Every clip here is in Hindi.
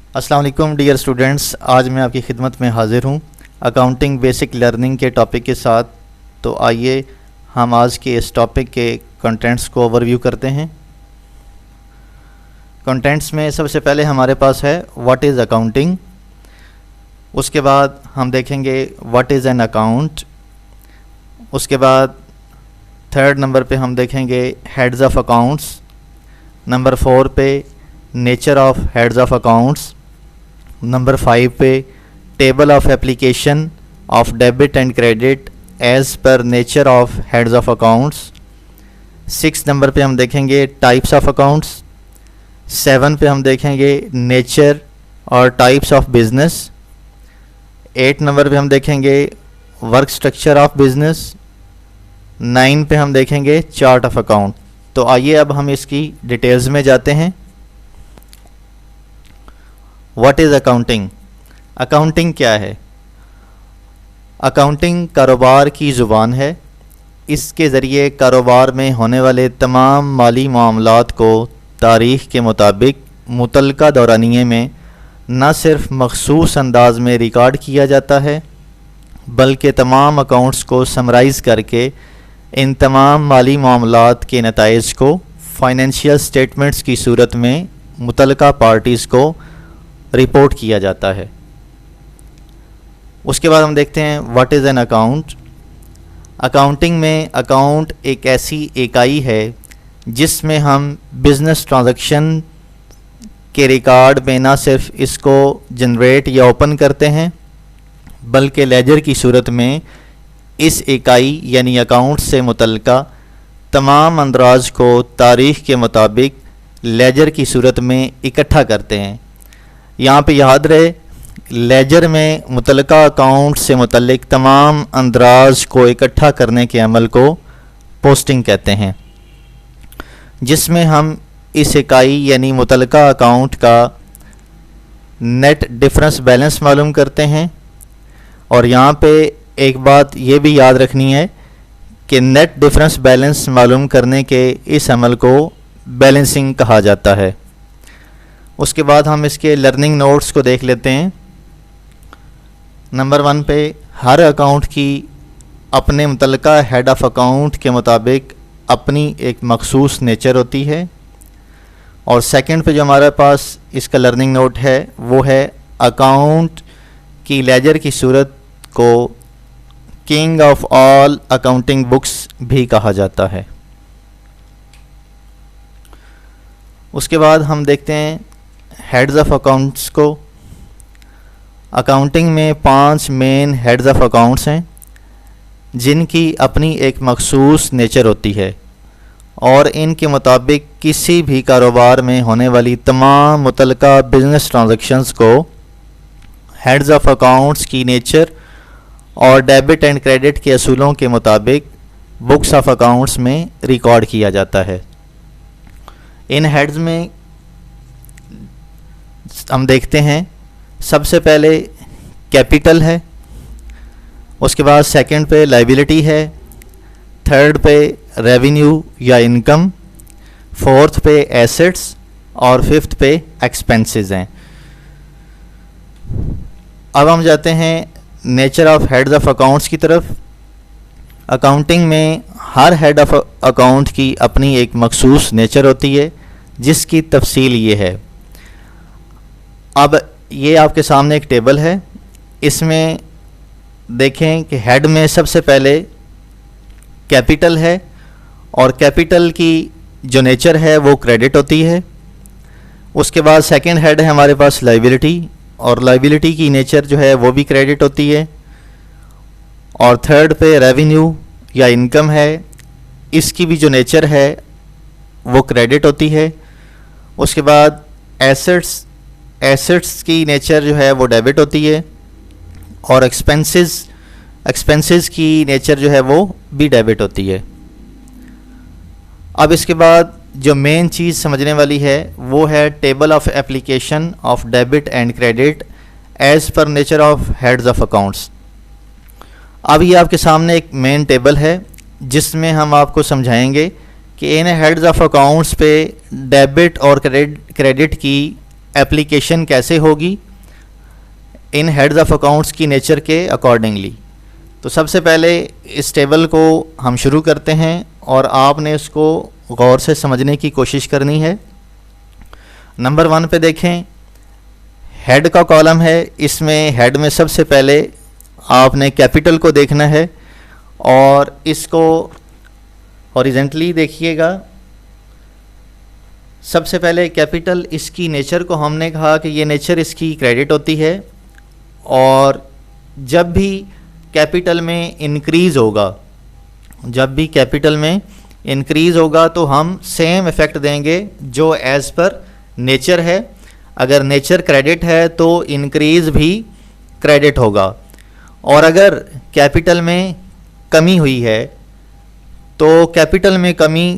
अस्सलाम वालेकुम डियर स्टूडेंट्स, आज मैं आपकी खिदमत में हाज़िर हूँ अकाउंटिंग बेसिक लर्निंग के टॉपिक के साथ। तो आइए हम आज के इस टॉपिक के कंटेंट्स को ओवरव्यू करते हैं। कंटेंट्स में सबसे पहले हमारे पास है व्हाट इज़ अकाउंटिंग। उसके बाद हम देखेंगे व्हाट इज़ एन अकाउंट। उसके बाद थर्ड नंबर पे हम देखेंगे हेड्स ऑफ अकाउंट्स। नंबर 4 पे nature of heads of accounts. Number 5 पे table of application of debit and credit as per nature of heads of accounts. 6 number पे हम देखेंगे टाइप्स ऑफ अकाउंट्स। 7 पे हम देखेंगे नेचर और टाइप्स ऑफ बिजनेस। 8 नंबर पे हम देखेंगे वर्क स्ट्रक्चर ऑफ बिजनेस। 9 पे हम देखेंगे चार्ट ऑफ अकाउंट। तो आइए अब हम इसकी डिटेल्स में जाते हैं। What is accounting? अकाउंटिंग क्या है? अकाउंटिंग कारोबार की ज़ुबान है। इसके ज़रिए कारोबार में होने वाले तमाम माली मामलात को तारीख़ के मुताबिक मुतल्लिका दौरानिये में न सिर्फ मखसूस अंदाज में रिकॉर्ड किया जाता है, बल्कि तमाम अकाउंट्स को समराइज़ करके इन तमाम माली मामलात के नताइज को फाइनेंशियल स्टेटमेंट्स की सूरत में मुतल्लिका पार्टीज़ को रिपोर्ट किया जाता है। उसके बाद हम देखते हैं what is an account. Accounting में अकाउंट एक ऐसी इकाई है जिसमें हम बिज़नेस ट्रांजैक्शन के रिकॉर्ड में न सिर्फ इसको जनरेट या ओपन करते हैं, बल्कि लेजर की सूरत में इस इकाई यानी अकाउंट से मुतल्लिका तमाम अंदराज को तारीख़ के मुताबिक लेजर की सूरत में इकट्ठा करते हैं। यहाँ पे याद रहे, लेजर में मुतल्लिका अकाउंट से मुतल्लिक तमाम अंदराज को इकट्ठा करने के अमल को पोस्टिंग कहते हैं, जिसमें हम इस इकाई यानी मुतल्लिका अकाउंट का नेट डिफरेंस बैलेंस मालूम करते हैं। और यहाँ पे एक बात ये भी याद रखनी है कि नेट डिफरेंस बैलेंस मालूम करने के इस अमल को बैलेंसिंग कहा जाता है। उसके बाद हम इसके लर्निंग नोट्स को देख लेते हैं। नंबर 1 पे हर अकाउंट की अपने मुतल्लिका हेड ऑफ़ अकाउंट के मुताबिक अपनी एक मखसूस नेचर होती है। और सेकंड पे जो हमारे पास इसका लर्निंग नोट है वो है अकाउंट की लेजर की सूरत को king of all accounting books भी कहा जाता है। उसके बाद हम देखते हैं हेड्स ऑफ अकाउंट्स को। अकाउंटिंग में 5 मेन हेड्स ऑफ अकाउंट्स हैं जिनकी अपनी एक मखसूस नेचर होती है और इनके मुताबिक किसी भी कारोबार में होने वाली तमाम मुतल्लिका बिजनेस ट्रांजैक्शंस को हेड्स ऑफ अकाउंट्स की नेचर और डेबिट एंड क्रेडिट के असूलों के मुताबिक बुक्स ऑफ अकाउंट्स में रिकॉर्ड किया जाता है। इन हेड्स में हम देखते हैं सबसे पहले कैपिटल है, उसके बाद सेकंड पे लायबिलिटी है, थर्ड पे रेवेन्यू या इनकम, फोर्थ पे एसेट्स और फिफ्थ पे एक्सपेंसेस हैं। अब हम जाते हैं nature of heads of accounts की तरफ। अकाउंटिंग में हर हेड ऑफ अकाउंट की अपनी एक मखसूस नेचर होती है जिसकी तफसील ये है। अब ये आपके सामने एक टेबल है, इसमें देखें कि हेड में सबसे पहले कैपिटल है और कैपिटल की जो नेचर है वो क्रेडिट होती है। उसके बाद सेकंड हेड है हमारे पास लायबिलिटी और लायबिलिटी की नेचर जो है वो भी क्रेडिट होती है। और थर्ड पे रेवेन्यू या इनकम है, इसकी भी जो नेचर है वो क्रेडिट होती है। उसके बाद एसेट्स की नेचर जो है वो डेबिट होती है और एक्सपेंसेस की नेचर जो है वो भी डेबिट होती है। अब इसके बाद जो मेन चीज़ समझने वाली है वो है table of application of debit and credit as per nature of heads of accounts. अब ये आपके सामने एक मेन टेबल है जिसमें हम आपको समझाएंगे कि इन हेड्स ऑफ अकाउंट्स पे डेबिट और क्रेडिट की एप्लीकेशन कैसे होगी इन हेड्स ऑफ अकाउंट्स की नेचर के अकॉर्डिंगली। तो सबसे पहले इस टेबल को हम शुरू करते हैं और आपने इसको गौर से समझने की कोशिश करनी है। नंबर 1 पे देखें, हेड का कॉलम है। इसमें हेड में सबसे पहले आपने कैपिटल को देखना है और इसको हॉरिजेंटली देखिएगा। सबसे पहले कैपिटल, इसकी नेचर को हमने कहा कि ये नेचर इसकी क्रेडिट होती है और जब भी कैपिटल में इंक्रीज़ होगा, जब भी कैपिटल में इंक्रीज़ होगा तो हम सेम इफ़ेक्ट देंगे जो एज़ पर नेचर है। अगर नेचर क्रेडिट है तो इंक्रीज़ भी क्रेडिट होगा, और अगर कैपिटल में कमी हुई है तो कैपिटल में कमी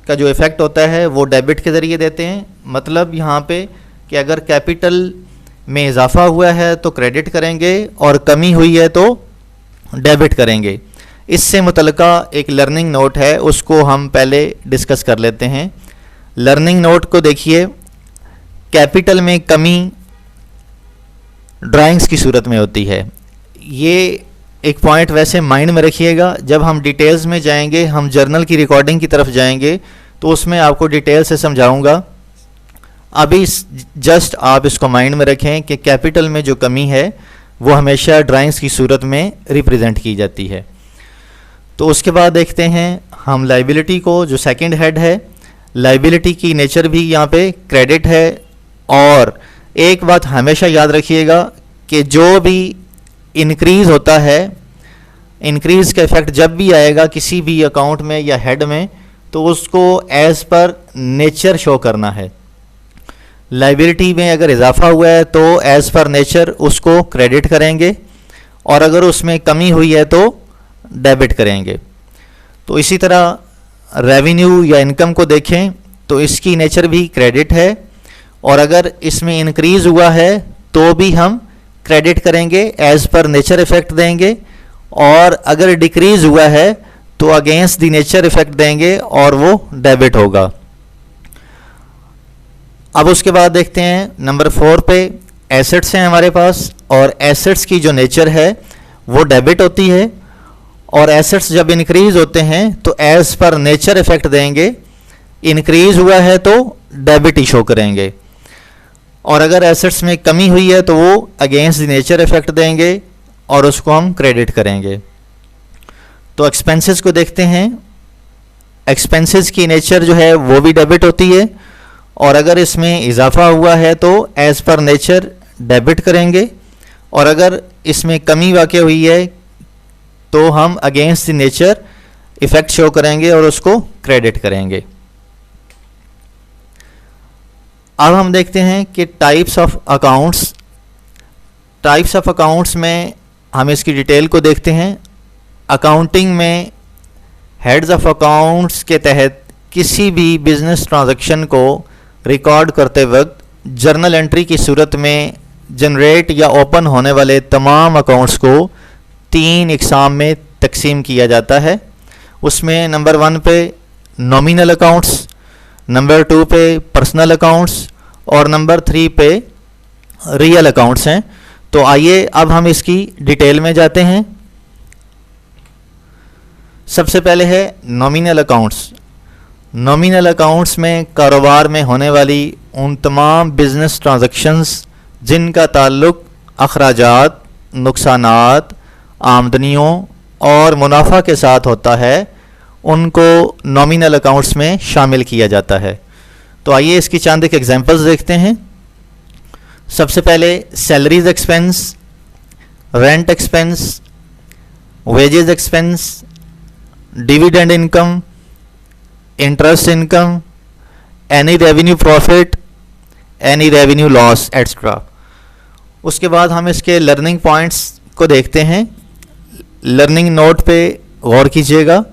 का जो इफ़ेक्ट होता है वो डेबिट के ज़रिए देते हैं। मतलब यहाँ पे कि अगर कैपिटल में इजाफा हुआ है तो क्रेडिट करेंगे और कमी हुई है तो डेबिट करेंगे। इससे मुतल्लिका एक लर्निंग नोट है, उसको हम पहले डिस्कस कर लेते हैं। लर्निंग नोट को देखिए, कैपिटल में कमी ड्राइंग्स की सूरत में होती है। ये एक पॉइंट वैसे माइंड में रखिएगा, जब हम डिटेल्स में जाएंगे, हम जर्नल की रिकॉर्डिंग की तरफ जाएंगे तो उसमें आपको डिटेल से समझाऊंगा। अभी जस्ट आप इसको माइंड में रखें कि कैपिटल में जो कमी है वो हमेशा ड्राइंग्स की सूरत में रिप्रेजेंट की जाती है। तो उसके बाद देखते हैं हम लाइबिलिटी को, जो सेकंड हेड है। लाइबिलिटी की नेचर भी यहाँ पे क्रेडिट है, और एक बात हमेशा याद रखिएगा कि जो भी इंक्रीज़ होता है, इंक्रीज़ का इफेक्ट जब भी आएगा किसी भी अकाउंट में या हेड में, तो उसको एज़ पर नेचर शो करना है। लाइबिलिटी में अगर इजाफा हुआ है तो एज़ पर नेचर उसको क्रेडिट करेंगे, और अगर उसमें कमी हुई है तो डेबिट करेंगे। तो इसी तरह रेवेन्यू या इनकम को देखें तो इसकी नेचर भी क्रेडिट है, और अगर इसमें इंक्रीज़ हुआ है तो भी हम क्रेडिट करेंगे, एज़ पर नेचर इफ़ेक्ट देंगे, और अगर डिक्रीज़ हुआ है तो अगेंस्ट द नेचर इफ़ेक्ट देंगे और वो डेबिट होगा। अब उसके बाद देखते हैं नंबर 4 पे, एसेट्स हैं हमारे पास, और एसेट्स की जो नेचर है वो डेबिट होती है, और एसेट्स जब इंक्रीज़ होते हैं तो एज़ पर नेचर इफ़ेक्ट देंगे, इंक्रीज़ हुआ है तो डेबिट ही शो करेंगे, और अगर एसेट्स में कमी हुई है तो वो अगेंस्ट द नेचर इफ़ेक्ट देंगे और उसको हम क्रेडिट करेंगे। तो एक्सपेंसेस को देखते हैं। एक्सपेंसेस की नेचर जो है वो भी डेबिट होती है, और अगर इसमें इजाफा हुआ है तो एज़ पर नेचर डेबिट करेंगे, और अगर इसमें कमी वाक़ हुई है तो हम against the nature effect show करेंगे और उसको क्रेडिट करेंगे। अब हम देखते हैं कि types of accounts. Types of accounts में हम इसकी डिटेल को देखते हैं। अकाउंटिंग में हेड्स ऑफ अकाउंट्स के तहत किसी भी बिजनेस ट्रांजैक्शन को रिकॉर्ड करते वक्त जर्नल एंट्री की सूरत में जनरेट या ओपन होने वाले तमाम अकाउंट्स को 3 इकसाम में तकसीम किया जाता है। उसमें नंबर 1 पे नॉमिनल अकाउंट्स, नंबर 2 पे पर्सनल अकाउंट्स, और नंबर 3 पे रियल अकाउंट्स हैं। तो आइए अब हम इसकी डिटेल में जाते हैं। सबसे पहले है नॉमिनल अकाउंट्स। नॉमिनल अकाउंट्स में कारोबार में होने वाली उन तमाम बिजनेस ट्रांजैक्शंस जिनका ताल्लुक अखराजात, नुकसानात, आमदनियों और मुनाफा के साथ होता है, उनको नॉमिनल अकाउंट्स में शामिल किया जाता है। तो आइए इसकी चंद एक एग्जांपल्स देखते हैं। सबसे पहले salaries expense, rent expense, wages expense, dividend income, interest income, any revenue profit, any revenue loss etcetera. उसके बाद हम इसके लर्निंग पॉइंट्स को देखते हैं। लर्निंग नोट पे गौर कीजिएगा।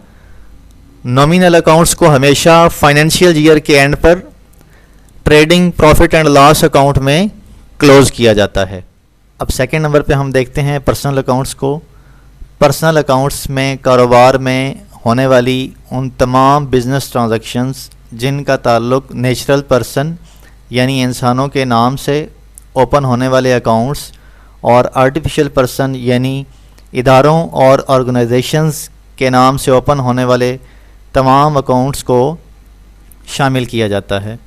नॉमिनल अकाउंट्स को हमेशा फाइनेंशियल ईयर के एंड पर trading profit and loss account में क्लोज किया जाता है। अब सेकंड नंबर पे हम देखते हैं पर्सनल अकाउंट्स को। पर्सनल अकाउंट्स में कारोबार में होने वाली उन तमाम बिजनेस ट्रांजैक्शंस जिनका ताल्लुक नेचुरल पर्सन यानी इंसानों के नाम से ओपन होने वाले अकाउंट्स, और आर्टिफिशियल पर्सन यानी इदारों और ऑर्गेनाइजेशंस के नाम से ओपन होने वाले तमाम अकाउंट्स को शामिल किया जाता है।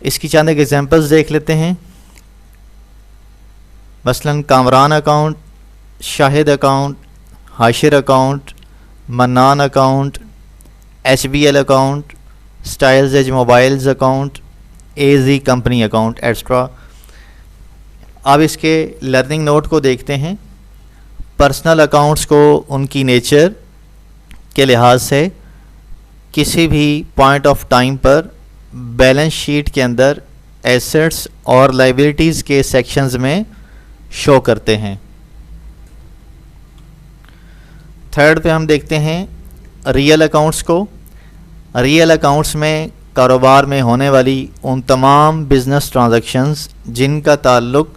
इसकी चंद एग्जांपल्स देख लेते हैं। मसलन Kamran account, Shahid account, Hashir account, Mannan account, HBL account, styles as mobiles account, AZ company account extra. अब इसके लर्निंग नोट को देखते हैं। पर्सनल अकाउंट्स को उनकी नेचर के लिहाज से किसी भी पॉइंट ऑफ टाइम पर बैलेंस शीट के अंदर एसेट्स और लायबिलिटीज़ के सेक्शंस में शो करते हैं। थर्ड पे हम देखते हैं रियल अकाउंट्स को। रियल अकाउंट्स में कारोबार में होने वाली उन तमाम बिजनेस ट्रांजैक्शंस जिनका ताल्लुक़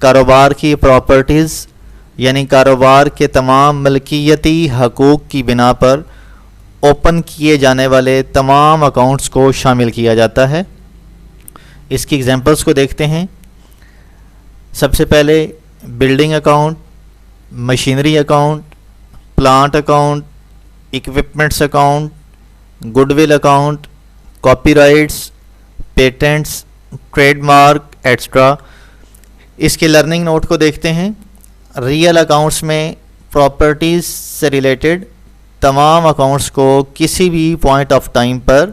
कारोबार की प्रॉपर्टीज़ यानी कारोबार के तमाम मलकियती हकूक़ की बिना पर ओपन किए जाने वाले तमाम अकाउंट्स को शामिल किया जाता है। इसकी एग्जांपल्स को देखते हैं। सबसे पहले building account, machinery account, plant account, equipments account, goodwill account, copyrights, patents, trademark extra. इसके लर्निंग नोट को देखते हैं। रियल अकाउंट्स में प्रॉपर्टीज़ से रिलेटेड तमाम अकाउंट्स को किसी भी पॉइंट ऑफ टाइम पर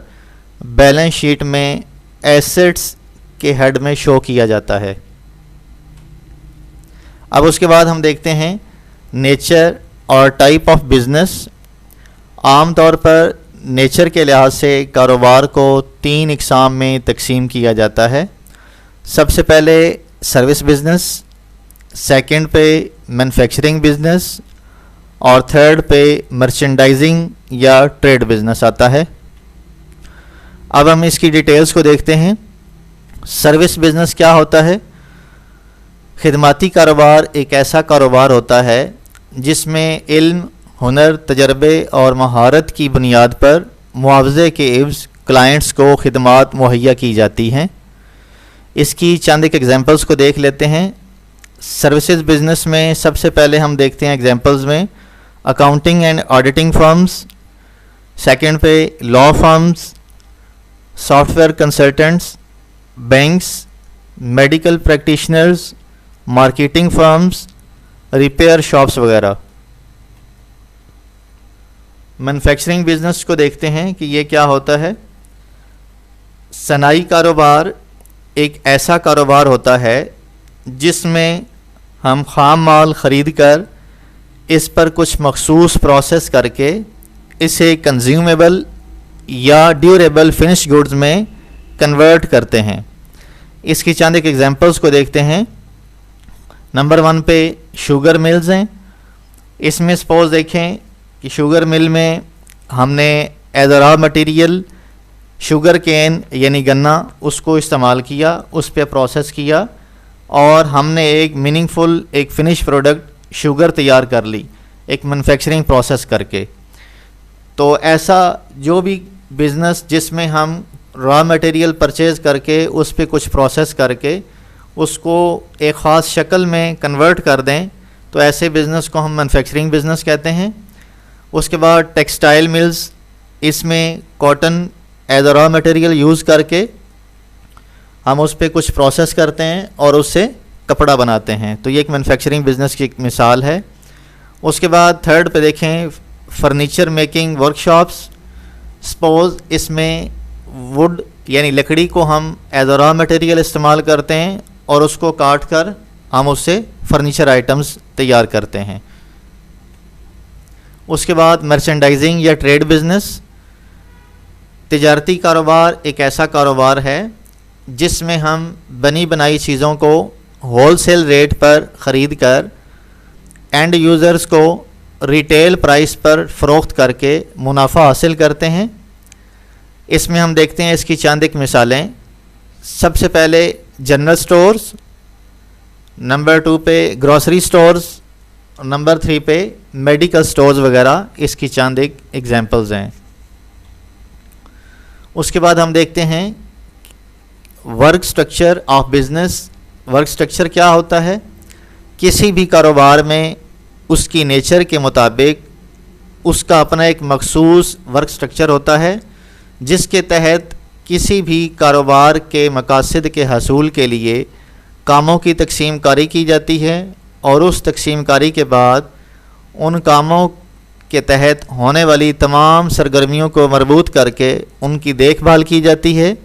बैलेंस शीट में एसेट्स के हेड में शो किया जाता है। अब उसके बाद हम देखते हैं नेचर और टाइप ऑफ बिजनेस। आम तौर पर नेचर के लिहाज से कारोबार को 3 इकसाम में तकसीम किया जाता है। सबसे पहले सर्विस बिजनेस, सेकंड पे मैन्युफैक्चरिंग बिजनेस और थर्ड पे मर्चेंडाइजिंग या ट्रेड बिजनेस आता है। अब हम इसकी डिटेल्स को देखते हैं। सर्विस बिजनेस क्या होता है? खिदमती कारोबार एक ऐसा कारोबार होता है जिसमें इल्म, हुनर, तजर्बे और महारत की बुनियाद पर मुआवजे के एवज़ क्लाइंट्स को खिदमात मुहैया की जाती हैं। इसकी चंद एक एग्जांपल्स को देख लेते हैं। सर्विसेज बिजनेस में सबसे पहले हम देखते हैं एग्जांपल्स में accounting and auditing firms, second पे law firms, software consultants, banks, medical practitioners, marketing firms, repair shops वगैरह। मैन्युफैक्चरिंग बिजनेस को देखते हैं कि ये क्या होता है। सनाई कारोबार एक ऐसा कारोबार होता है जिसमें हम ख़ाम माल ख़रीद कर इस पर कुछ मखसूस प्रोसेस करके इसे कंज्यूमेबल या ड्यूरेबल फिनिश गुड्स में कन्वर्ट करते हैं। इसकी चंद एक एग्जांपल्स को देखते हैं। नंबर 1 पे शुगर मिल्स हैं। इसमें सपोज देखें कि शुगर मिल में हमने as a raw material sugar cane यानी गन्ना उसको इस्तेमाल किया, उस पर प्रोसेस किया और हमने एक मीनिंगफुल एक फ़िनिश प्रोडक्ट शुगर तैयार कर ली एक मैन्युफैक्चरिंग प्रोसेस करके। तो ऐसा जो भी बिज़नेस जिसमें हम रॉ मटेरियल परचेज़ करके उस पर कुछ प्रोसेस करके उसको एक ख़ास शक्ल में कन्वर्ट कर दें, तो ऐसे बिज़नेस को हम मैन्युफैक्चरिंग बिज़नेस कहते हैं। उसके बाद टेक्सटाइल मिल्स, इसमें cotton as a raw material use करके हम उस पर कुछ प्रोसेस करते हैं और उससे कपड़ा बनाते हैं, तो ये एक मैन्युफैक्चरिंग बिज़नेस की एक मिसाल है। उसके बाद थर्ड पे देखें फर्नीचर मेकिंग वर्कशॉप्स। सपोज इसमें वुड यानी लकड़ी को हम एज अ रॉ मटेरियल इस्तेमाल करते हैं और उसको काट कर हम उससे फर्नीचर आइटम्स तैयार करते हैं। उसके बाद मर्चेंडाइजिंग या ट्रेड बिज़नेस। तिजारती कारोबार एक ऐसा कारोबार है जिसमें हम बनी बनाई चीज़ों को होलसेल रेट पर ख़रीद कर एंड यूज़र्स को रिटेल प्राइस पर फ़रोख्त करके मुनाफा हासिल करते हैं। इसमें हम देखते हैं इसकी चंद एक मिसालें। सबसे पहले जनरल स्टोर्स, नंबर 2 पे ग्रॉसरी स्टोर्स, नंबर 3 पे मेडिकल स्टोर्स वगैरह इसकी चंद एक एग्जांपल्स हैं। उसके बाद हम देखते हैं work structure of business. Work structure क्या होता है? किसी भी कारोबार में उसकी नेचर के मुताबिक उसका अपना एक मखसूस वर्क स्ट्रक्चर होता है, जिसके तहत किसी भी कारोबार के मकासद के हसूल के लिए कामों की तकसीम कारी की जाती है और उस तकसीम कारी के बाद उन कामों के तहत होने वाली तमाम सरगर्मियों को मरबूत करके उनकी देखभाल की जाती है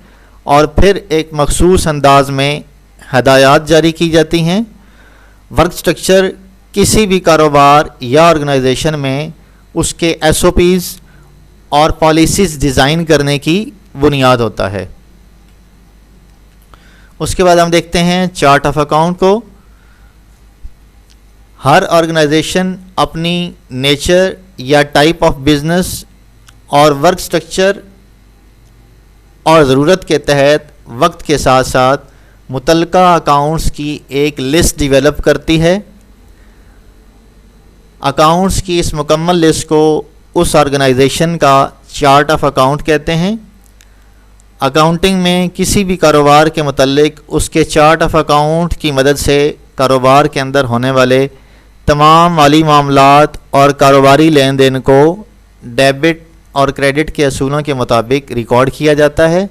और फिर एक मखसूस अंदाज में हदायत जारी की जाती हैं। वर्क स्ट्रक्चर किसी भी कारोबार या ऑर्गेनाइजेशन में उसके SOPs और पॉलिसीज़ डिज़ाइन करने की बुनियाद होता है। उसके बाद हम देखते हैं चार्ट ऑफ अकाउंट को। हर ऑर्गेनाइजेशन अपनी नेचर या टाइप ऑफ बिजनेस और वर्क स्ट्रक्चर और ज़रूरत के तहत वक्त के साथ साथ मुतल्लिका अकाउंट्स की एक लिस्ट डेवलप करती है। अकाउंट्स की इस मुकम्मल लिस्ट को उस ऑर्गेनाइजेशन का चार्ट ऑफ अकाउंट कहते हैं। अकाउंटिंग में किसी भी कारोबार के मुतल्लिक उसके चार्ट ऑफ अकाउंट की मदद से कारोबार के अंदर होने वाले तमाम माली मामलात और कारोबारी लेन देन को डेबिट और क्रेडिट के असूलों के मुताबिक रिकॉर्ड किया जाता है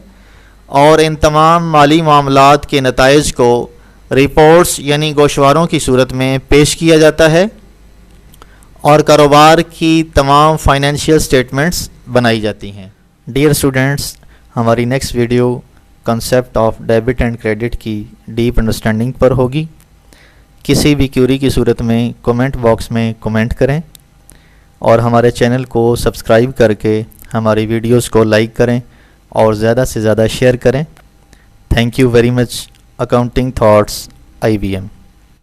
और इन तमाम माली मामलात के नताइज को रिपोर्ट्स यानी गोशवारों की सूरत में पेश किया जाता है और कारोबार की तमाम फाइनेंशियल स्टेटमेंट्स बनाई जाती हैं। डियर स्टूडेंट्स, हमारी next video concept of debit and credit की डीप अंडरस्टैंडिंग पर होगी। किसी भी क्यूरी की सूरत में कमेंट बॉक्स में कमेंट करें और हमारे चैनल को सब्सक्राइब करके हमारी वीडियोस को लाइक करें और ज़्यादा से ज़्यादा शेयर करें। Thank you very much. Accounting thoughts IBM।